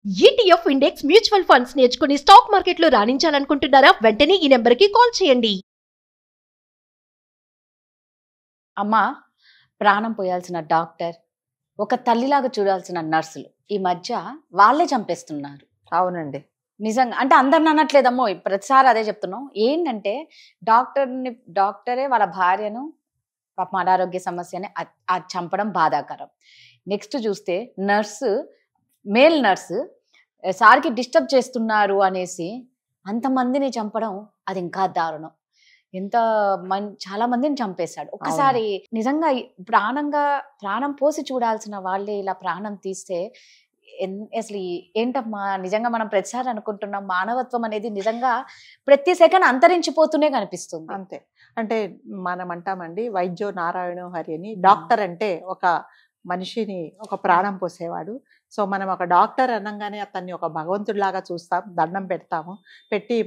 ETF index mutual funds నేర్చుకుని stock మార్కెట్లో రాణించాలనుకుంటున్నారా? వెంటనే ఈ నెంబర్కి కాల్ చేయండి. అమ్మ, ప్రాణం పోయాల్సిన డాక్టర్, ఒక తల్లిలాగా చూడాల్సిన నర్సులు ఈ మధ్య వాళ్ళే చంపేస్తున్నారు. అవునండి. నిజంగా అంటే అందరిని అనట్లేదమ్మో, ప్రతిసారి అదే చెప్తున్నాం. ఏంటంటే డాక్టరే వాళ్ళ భార్యను పాపం అనారోగ్య సమస్యని అది చంపడం బాధాకరం. నెక్స్ట్ చూస్తే మేల్ నర్సు సార్కి డిస్టర్బ్ చేస్తున్నారు అనేసి అంతమందిని చంపడం, అది ఇంకా దారుణం. చాలా మందిని చంపేశాడు ఒక్కసారి. నిజంగా ప్రాణం పోసి చూడాల్సిన వాళ్ళే ఇలా ప్రాణం తీస్తే అసలు ఏంటమ్మా, నిజంగా మనం ప్రతిసారి అనుకుంటున్నాం మానవత్వం అనేది నిజంగా ప్రతి సెకండ్ అంతరించిపోతూనే కనిపిస్తుంది. అంతే. అంటే మనం అంటామండి, వైద్యో నారాయణో హరి అని. డాక్టర్ అంటే ఒక మనిషిని ఒక ప్రాణం పోసేవాడు. సో మనం ఒక డాక్టర్ అనగానే అతన్ని ఒక భగవంతుడిలాగా చూస్తాం, దండం పెడతాము. పెట్టి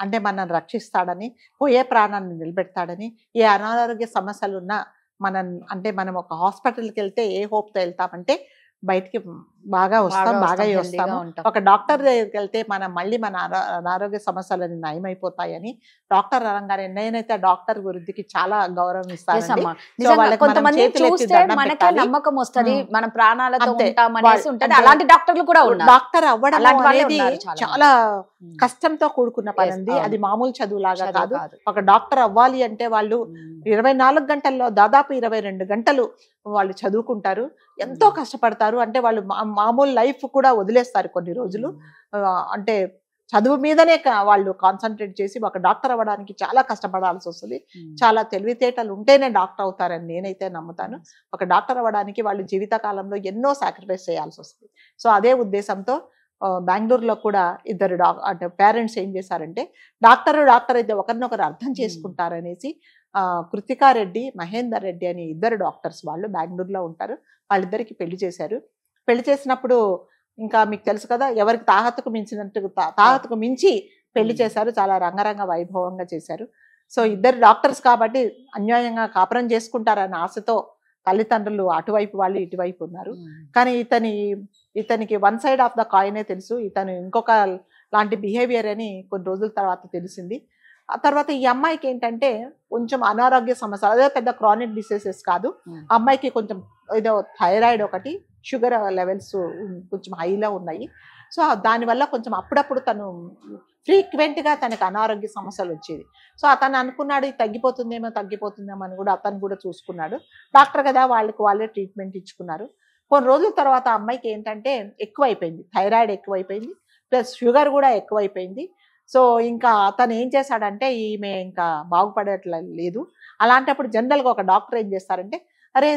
అంటే మనల్ని రక్షిస్తాడని, పోయే ప్రాణాన్ని నిలబెడతాడని. ఏ అనారోగ్య సమస్యలు ఉన్నా మనం ఒక హాస్పిటల్కి వెళ్తే ఏ హోప్తో వెళ్తామంటే బయటికి బాగా వస్తాం, బాగా వస్తాము. ఒక డాక్టర్ దగ్గరికి వెళ్తే మన అనారోగ్య సమస్యలని నయమైపోతాయని డాక్టర్ అనగానే నేనైతే డాక్టర్ వృద్ధికి చాలా గౌరవం ఇస్తాను. కొంతమంది చూస్తే మనకే నమ్మకం వస్తుంది, మన ప్రాణాలతో ఉంటామనేసి ఉంటది. అలాంటి డాక్టర్లు కూడా ఉన్నారు. డాక్టర్ అవ్వడం అనేది చాలా కష్టంతో కూడుకున్న పని అండి. అది మామూలు చదువులాగా కాదు. ఒక డాక్టర్ అవ్వాలి అంటే వాళ్ళు 24 గంటల్లో దాదాపు 22 గంటలు వాళ్ళు చదువుకుంటారు, ఎంతో కష్టపడతారు. అంటే వాళ్ళు మామూలు లైఫ్ కూడా వదిలేస్తారు కొన్ని రోజులు. అంటే చదువు మీదనే వాళ్ళు కాన్సన్ట్రేట్ చేసి ఒక డాక్టర్ అవ్వడానికి చాలా కష్టపడాల్సి వస్తుంది. చాలా తెలివితేటలు ఉంటేనే డాక్టర్ అవుతారని నేనైతే నమ్ముతాను. ఒక డాక్టర్ అవ్వడానికి వాళ్ళు జీవితకాలంలో ఎన్నో సాక్రిఫైస్ చేయాల్సి వస్తుంది. సో అదే ఉద్దేశంతో బెంగళూరులో కూడా ఇద్దరు అంటే పేరెంట్స్ ఏం చేశారంటే, డాక్టర్ అయితే ఒకరినొకరు అర్థం చేసుకుంటారనేసి కృతికా రెడ్డి, మహేందర్ రెడ్డి అని ఇద్దరు డాక్టర్స్ వాళ్ళు బెంగళూరులో ఉంటారు. వాళ్ళిద్దరికి పెళ్లి చేశారు. పెళ్లి చేసినప్పుడు ఇంకా మీకు తెలుసు కదా, ఎవరికి తాహతుకు మించి పెళ్లి చేశారు. చాలా రంగరంగ వైభవంగా చేశారు. సో ఇద్దరు డాక్టర్స్ కాబట్టి అన్యాయంగా కాపురం చేసుకుంటారన్న ఆశతో తల్లిదండ్రులు అటువైపు వాళ్ళు ఇటువైపు ఉన్నారు. కానీ ఇతనికి వన్ సైడ్ ఆఫ్ ద కాయినే తెలుసు, ఇతను ఇంకొక లాంటి బిహేవియర్ అని కొన్ని రోజుల తర్వాత తెలిసింది. ఆ తర్వాత ఈ అమ్మాయికి ఏంటంటే కొంచెం అనారోగ్య సమస్యలు, అదే పెద్ద క్రానిక్ డిసీజెస్ కాదు. అమ్మాయికి కొంచెం ఏదో థైరాయిడ్ ఒకటి, షుగర్ లెవెల్స్ కొంచెం హైలో ఉన్నాయి. సో దానివల్ల కొంచెం అప్పుడప్పుడు తను ఫ్రీక్వెంట్గా తనకు అనారోగ్య సమస్యలు వచ్చేది. సో అతను అనుకున్నాడు తగ్గిపోతుందేమో అని కూడా అతను కూడా చూసుకున్నాడు. డాక్టర్ కదా, వాళ్ళే ట్రీట్మెంట్ ఇచ్చుకున్నారు. కొన్ని రోజుల తర్వాత అమ్మాయికి ఏంటంటే ఎక్కువైపోయింది, థైరాయిడ్ ఎక్కువైపోయింది, ప్లస్ షుగర్ కూడా ఎక్కువైపోయింది. సో ఇంకా అతను ఏం చేశాడంటే, ఈమె ఇంకా బాగుపడట్లేదు. అలాంటప్పుడు జనరల్గా ఒక డాక్టర్ ఏం చేస్తారంటే,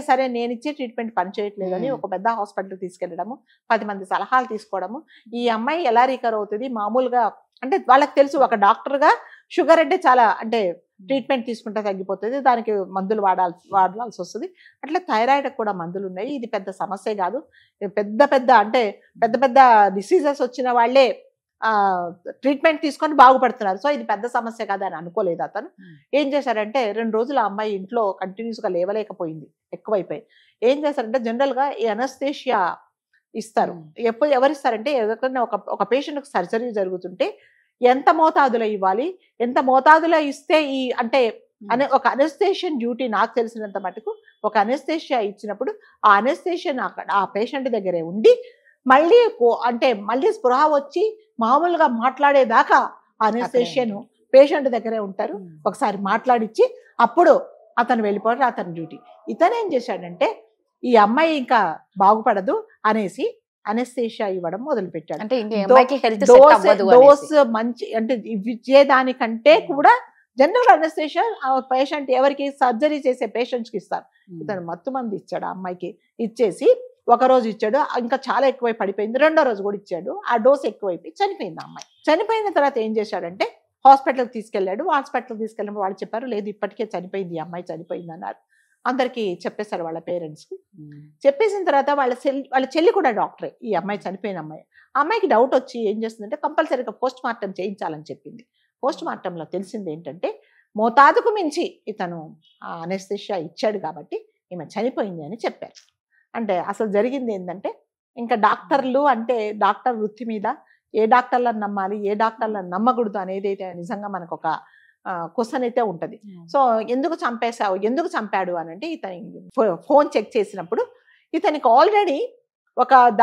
సరే నేను ఇచ్చే ట్రీట్మెంట్ పనిచేయట్లేదు అని ఒక పెద్ద హాస్పిటల్ తీసుకెళ్ళడము, 10 మంది సలహాలు తీసుకోవడము. ఈ అమ్మాయి ఎలా రికవర్ అవుతుంది, మామూలుగా అంటే వాళ్ళకి తెలుసు ఒక డాక్టర్గా షుగర్ అంటే చాలా అంటే ట్రీట్మెంట్ తీసుకుంటే తగ్గిపోతుంది, దానికి మందులు వాడాల్సి వస్తుంది. అట్లా థైరాయిడ్ కూడా మందులు ఉన్నాయి. ఇది పెద్ద సమస్య కాదు. పెద్ద డిసీజెస్ వచ్చిన వాళ్ళే ట్రీట్మెంట్ తీసుకొని బాగుపడుతున్నారు. సో ఇది పెద్ద సమస్య కాదు అని అనుకోలేదు అతను. ఏం చేశారంటే, 2 రోజులు ఆ అమ్మాయి ఇంట్లో కంటిన్యూస్గా లేవలేకపోయింది, ఎక్కువైపోయి. ఏం చేశారంటే, జనరల్గా ఈ అనస్థేషియా ఇస్తారు. ఎవరిస్తారంటే, ఎవరికైనా ఒక పేషెంట్కి సర్జరీ జరుగుతుంటే ఎంత మోతాదులో ఇవ్వాలి, ఎంత మోతాదులో ఇస్తే ఒక అనస్థేషియన్ డ్యూటీ నాకు తెలిసినంత మటుకు ఒక అనస్థేషియా ఇచ్చినప్పుడు ఆ అనస్థేషియన్ అక్కడ ఆ పేషెంట్ దగ్గరే ఉండి మళ్ళీ స్పృహ వచ్చి మామూలుగా మాట్లాడేదాకా అనస్థేషియన్ పేషెంట్ దగ్గరే ఉంటారు. ఒకసారి మాట్లాడిచ్చి అప్పుడు అతను వెళ్ళిపోవడం అతని డ్యూటీ. ఇతను ఏం చేశాడంటే, ఈ అమ్మాయి ఇంకా బాగుపడదు అనేసి అనస్థేషియా ఇవ్వడం మొదలు పెట్టాడు. డోస్ మంచి అంటే ఇచ్చేదానికంటే కూడా జనరల్ అనస్థేషియా పేషెంట్ ఎవరికి సర్జరీ చేసే పేషెంట్స్కి ఇస్తారు. ఇతను మత్తు మంది ఇచ్చాడు ఆ అమ్మాయికి. ఇచ్చేసి ఒక రోజు ఇచ్చాడు, ఇంకా చాలా ఎక్కువై పడిపోయింది. 2వ రోజు కూడా ఇచ్చాడు. ఆ డోస్ ఎక్కువైపోయి చనిపోయింది ఆ అమ్మాయి. చనిపోయిన తర్వాత ఏం చేశాడంటే, హాస్పిటల్కి తీసుకెళ్ళాడు. హాస్పిటల్కి తీసుకెళ్ళినప్పుడు వాళ్ళు చెప్పారు, లేదు ఇప్పటికే చనిపోయింది, ఈ అమ్మాయి చనిపోయింది అన్నారు. అందరికీ చెప్పేశారు వాళ్ళ పేరెంట్స్కి. చెప్పేసిన తర్వాత వాళ్ళ చెల్లి కూడా డాక్టరే, ఈ అమ్మాయి చనిపోయిన అమ్మాయి. ఆ అమ్మాయికి డౌట్ వచ్చి ఏం చేస్తుందంటే, కంపల్సరీగా పోస్ట్ మార్టం చేయించాలని చెప్పింది. పోస్ట్ మార్టంలో తెలిసింది ఏంటంటే, మోతాదుకు మించి ఇతను అనస్థేషియా ఇచ్చాడు కాబట్టి ఈమె చనిపోయింది అని చెప్పారు. అంటే అసలు జరిగింది ఏంటంటే, ఇంకా డాక్టర్లు అంటే డాక్టర్ వృత్తి మీద ఏ డాక్టర్లను నమ్మాలి, ఏ డాక్టర్లను నమ్మకూడదు అనేది అయితే నిజంగా మనకు ఒక క్వశ్చన్ అయితే ఉంటది. సో ఎందుకు చంపేశావు, ఎందుకు చంపాడు అని అంటే ఇతని ఫోన్ చెక్ చేసినప్పుడు ఇతనికి ఆల్రెడీ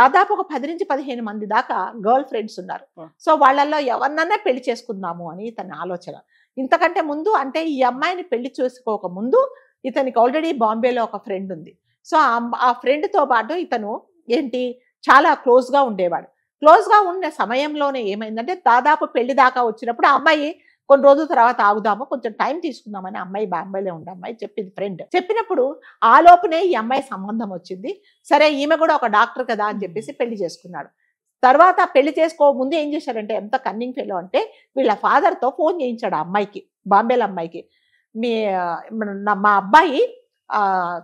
దాదాపు ఒక 10 నుంచి 15 మంది దాకా గర్ల్ ఫ్రెండ్స్ ఉన్నారు. సో వాళ్ళల్లో ఎవరినన్నా పెళ్లి చేసుకుందాము అని ఇతని ఆలోచన. ఇంతకంటే ముందు అంటే ఈ అమ్మాయిని పెళ్లి చేసుకోక ముందు ఇతనికి ఆల్రెడీ బాంబేలో ఒక ఫ్రెండ్ ఉంది. సో ఆ ఫ్రెండ్తో పాటు ఇతను ఏంటి చాలా క్లోజ్గా ఉండేవాడు. క్లోజ్గా ఉన్న సమయంలోనే ఏమైందంటే దాదాపు పెళ్లి దాకా వచ్చినప్పుడు ఆ అమ్మాయి కొన్ని రోజుల తర్వాత ఆగుదాము, కొంచెం టైం తీసుకుందామని అమ్మాయి బాంబేలో ఉండే అమ్మాయి చెప్పింది. ఫ్రెండ్ చెప్పినప్పుడు ఆ లోపునే ఈ అమ్మాయి సంబంధం వచ్చింది. సరే ఈమె కూడా ఒక డాక్టర్ కదా అని చెప్పేసి పెళ్లి చేసుకున్నాడు. తర్వాత పెళ్లి చేసుకో ముందు ఏం చేశాడంటే ఎంత కన్నింగ్ ఫెలో అంటే వీళ్ళ ఫాదర్తో ఫోన్ చేయించాడు ఆ అమ్మాయికి, బాంబేలో అమ్మాయికి, మా అబ్బాయి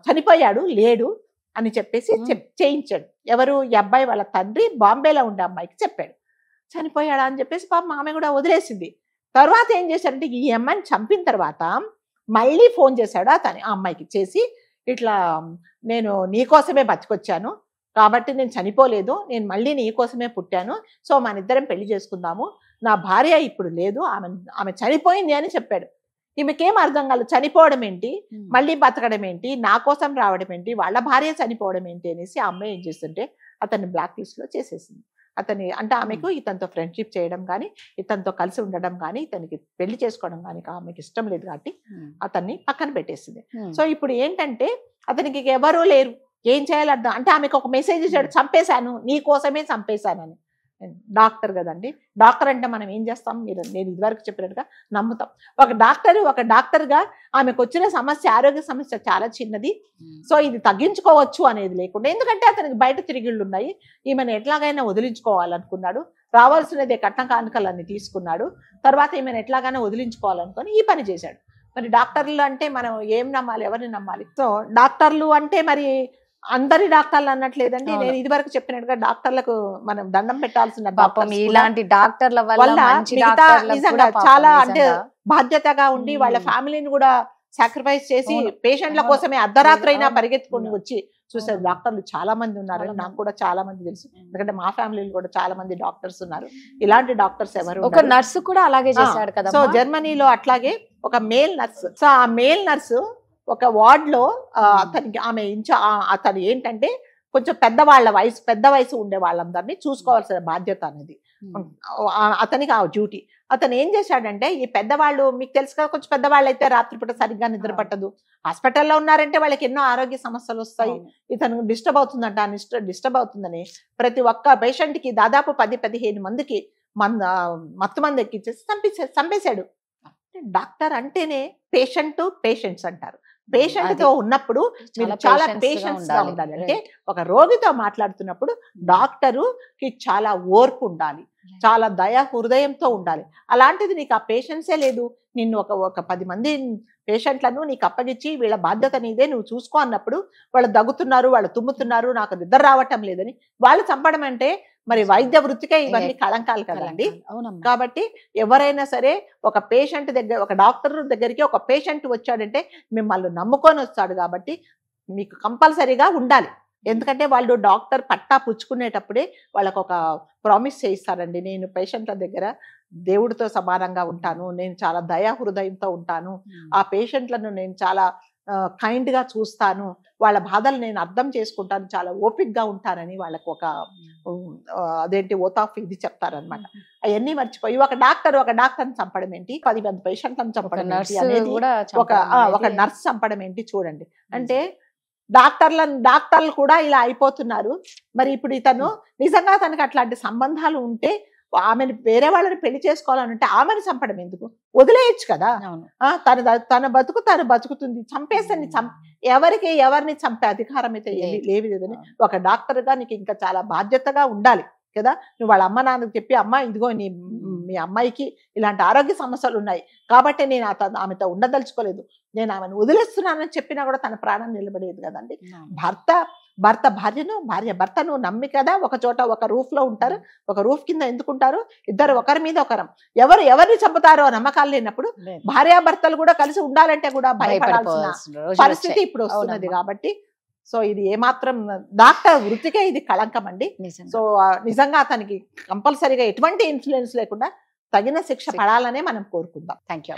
చనిపోయాడు లేడు అని చెప్పేసి చేయించాడు. ఎవరు ఈ అబ్బాయి వాళ్ళ తండ్రి బాంబేలో ఉండే అమ్మాయికి చెప్పాడు. చనిపోయాడా అని చెప్పేసి పాపం ఆమె కూడా వదిలేసింది. తర్వాత ఏం చేశాడంటే ఈ అమ్మాయిని చంపిన తర్వాత మళ్ళీ ఫోన్ చేశాడు అతని ఆ అమ్మాయికి చేసి, ఇట్లా నేను నీకోసమే బతికొచ్చాను కాబట్టి నేను చనిపోలేదు, నేను మళ్ళీ నీకోసమే పుట్టాను, సో మన ఇద్దరం పెళ్లి చేసుకుందాము, నా భార్య ఇప్పుడు లేదు, ఆమె చనిపోయింది అని చెప్పాడు. ఈమెకేం అర్థం కాలేదు, చనిపోవడం ఏంటి, మళ్ళీ బతకడం ఏంటి, నా కోసం రావడం ఏంటి, వాళ్ళ భార్య చనిపోవడం ఏంటి అనేసి ఆ అమ్మాయి ఏం చేస్తుంటే అతన్ని బ్లాక్ లిస్ట్ లో చేసేసింది. అంటే ఆమెకు ఇతనితో ఫ్రెండ్షిప్ చేయడం కానీ, ఇతనితో కలిసి ఉండడం కానీ, ఇతనికి పెళ్లి చేసుకోవడం కానీ ఆమెకి ఇష్టం లేదు కాబట్టి అతన్ని పక్కన పెట్టేసింది. సో ఇప్పుడు ఏంటంటే అతనికి ఎవరూ లేరు, ఏం చేయాలి అర్థం అంటే ఆమెకు ఒక మెసేజ్ ఇచ్చాడు, చంపేశాను, నీ కోసమే చంపేశానని. డాక్టర్ కదండి, డాక్టర్ అంటే మనం ఏం చేస్తాం, నేను ఇదివరకు చెప్పినట్టుగా నమ్ముతాం. ఒక డాక్టర్గా ఆమెకు వచ్చిన సమస్య, ఆరోగ్య సమస్య చాలా చిన్నది, సో ఇది తగ్గించుకోవచ్చు అనేది లేకుండా, ఎందుకంటే అతనికి బయట తిరిగిళ్ళు ఉన్నాయి, ఈమెను ఎట్లాగైనా వదిలించుకోవాలనుకున్నాడు, రావాల్సినదే కట్న కానుకలన్నీ తీసుకున్నాడు, తర్వాత ఈమెను ఎట్లాగైనా వదిలించుకోవాలనుకొని ఈ పని చేశాడు. మరి డాక్టర్లు అంటే మనం ఏం నమ్మాలి, ఎవరిని నమ్మాలి? సో డాక్టర్లు అంటే మరి అందరి డాక్టర్లు అన్నట్లేదండి, నేను ఇది వరకు చెప్పినట్టుగా డాక్టర్లకు మనం దండం పెట్టాల్సిన ఇలాంటి డాక్టర్ల వల్ల నిజంగా చాలా అంటే బాధ్యతగా ఉండి వాళ్ళ ఫ్యామిలీని కూడా సాక్రిఫైస్ చేసి పేషెంట్ల కోసమే అర్ధరాత్రి అయినా పరిగెత్తుకుని వచ్చి చూసే డాక్టర్లు చాలా మంది ఉన్నారు. నాకు కూడా చాలా మంది తెలుసు, ఎందుకంటే మా ఫ్యామిలీలో కూడా చాలా మంది డాక్టర్స్ ఉన్నారు. ఇలాంటి డాక్టర్స్ ఎవరు, ఒక నర్సు కూడా అలాగే చేశాడు కదా. సో జర్మనీలో అట్లాగే ఒక మేల్ నర్స్, సో ఆ మేల్ నర్సు ఒక వార్డ్ లో అతనికి అతను ఏంటంటే కొంచెం పెద్ద వయసు ఉండే వాళ్ళందరినీ చూసుకోవాల్సిన బాధ్యత అనేది అతనికి ఆ డ్యూటీ. అతను ఏం చేశాడంటే ఈ పెద్దవాళ్ళు మీకు తెలుసు కదా, కొంచెం పెద్దవాళ్ళు అయితే రాత్రిపూట సరిగ్గా నిద్ర పట్టదు, హాస్పిటల్లో ఉన్నారంటే వాళ్ళకి ఎన్నో ఆరోగ్య సమస్యలు వస్తాయి, ఇతను డిస్టర్బ్ అవుతుందని ప్రతి ఒక్క పేషెంట్ కి దాదాపు 10-15 మందికి మత్తు మంది ఎక్కించేసి చంపేశాడు. డాక్టర్ అంటేనే పేషెంట్స్ అంటారు. పేషెంట్ తో ఉన్నప్పుడు మీరు చాలా పేషెన్స్ గా ఉండాలి. అంటే ఒక రోగితో మాట్లాడుతున్నప్పుడు డాక్టరుకి చాలా ఓర్పు ఉండాలి, చాలా దయా హృదయంతో ఉండాలి. అలాంటిది నీకు ఆ పేషెన్సే లేదు. నిన్ను ఒక 10 మంది పేషెంట్లను నీకు అప్పగించి వీళ్ళ బాధ్యత నీదే, నువ్వు చూసుకో అన్నప్పుడు వాళ్ళు దగ్గుతున్నారు, వాళ్ళు తుమ్ముతున్నారు, నాకు నిద్ర రావటం లేదని వాళ్ళు చంపడం అంటే మరి వైద్య వృత్తికే ఇవన్నీ కళంకాలు కదండి. కాబట్టి ఎవరైనా సరే ఒక పేషెంట్ దగ్గర, ఒక డాక్టర్ దగ్గరికి ఒక పేషెంట్ వచ్చాడంటే మిమ్మల్ని నమ్ముకొని వస్తాడు కాబట్టి మీకు కంపల్సరీగా ఉండాలి. ఎందుకంటే వాళ్ళు డాక్టర్ పట్టా పుచ్చుకునేటప్పుడే వాళ్ళకు ఒక ప్రామిస్ చేయిస్తారండి, నేను పేషెంట్ల దగ్గర దేవుడితో సమానంగా ఉంటాను, నేను చాలా దయా హృదయంతో ఉంటాను, ఆ పేషెంట్లను నేను చాలా కైండ్ గా చూస్తాను, వాళ్ళ బాధలు నేను అర్థం చేసుకుంటాను, చాలా ఓపిక్గా ఉంటానని వాళ్ళకు ఒక ఓత్ ఆఫ్ ఇది చెప్తారనమాట. అవన్నీ మర్చిపోయి ఒక డాక్టర్ని చంపడం ఏంటి, 10 మంది పేషెంట్లను చంపడం ఏంటి అనేది, ఒక నర్స్ చంపడం ఏంటి చూడండి. అంటే డాక్టర్లు కూడా ఇలా అయిపోతున్నారు. మరి ఇప్పుడు ఇతను నిజంగా తనకు అట్లాంటి సంబంధాలు ఉంటే ఆమెను వేరే వాళ్ళని పెళ్లి చేసుకోవాలంటే ఆమెను చంపడం ఎందుకు, వదిలేయచ్చు కదా. తన బతుకు తను బతుకుతుంది, చంపేసని ఎవరిని చంపే అధికారం అయితే లేవు కదని ఒక డాక్టర్ గా నీకు ఇంకా చాలా బాధ్యతగా ఉండాలి కదా. నువ్వు వాళ్ళ అమ్మ నాన్నకు చెప్పి, అమ్మ ఇదిగో మీ అమ్మాయికి ఇలాంటి ఆరోగ్య సమస్యలు ఉన్నాయి కాబట్టి నేను ఆమెతో ఉండదలుచుకోలేదు, నేను ఆమెను వదిలేస్తున్నానని చెప్పినా కూడా తన ప్రాణం నిలబడేది కదండి. భర్త భార్య భర్తను నమ్మి కదా ఒక చోట ఒక రూఫ్ లో ఉంటారు, ఒక రూఫ్ కింద ఎందుకుంటారు, ఇద్దరు ఒకరి మీద ఒకరం, ఎవరిని చంపుతారో నమ్మకాలు లేనప్పుడు భార్యాభర్తలు కూడా కలిసి ఉండాలంటే కూడా భయపడాల్సిన పరిస్థితి ఇప్పుడు వస్తున్నది. కాబట్టి సో ఇది ఏమాత్రం డాక్టర్ వృత్తికే ఇది కళంకం అండి. నిజంగా. సో నిజంగా అతనికి కంపల్సరీగా ఎటువంటి ఇన్ఫ్లుయెన్స్ లేకుండా తగిన శిక్ష పడాలనే మనం కోరుకుందాం. Thank you.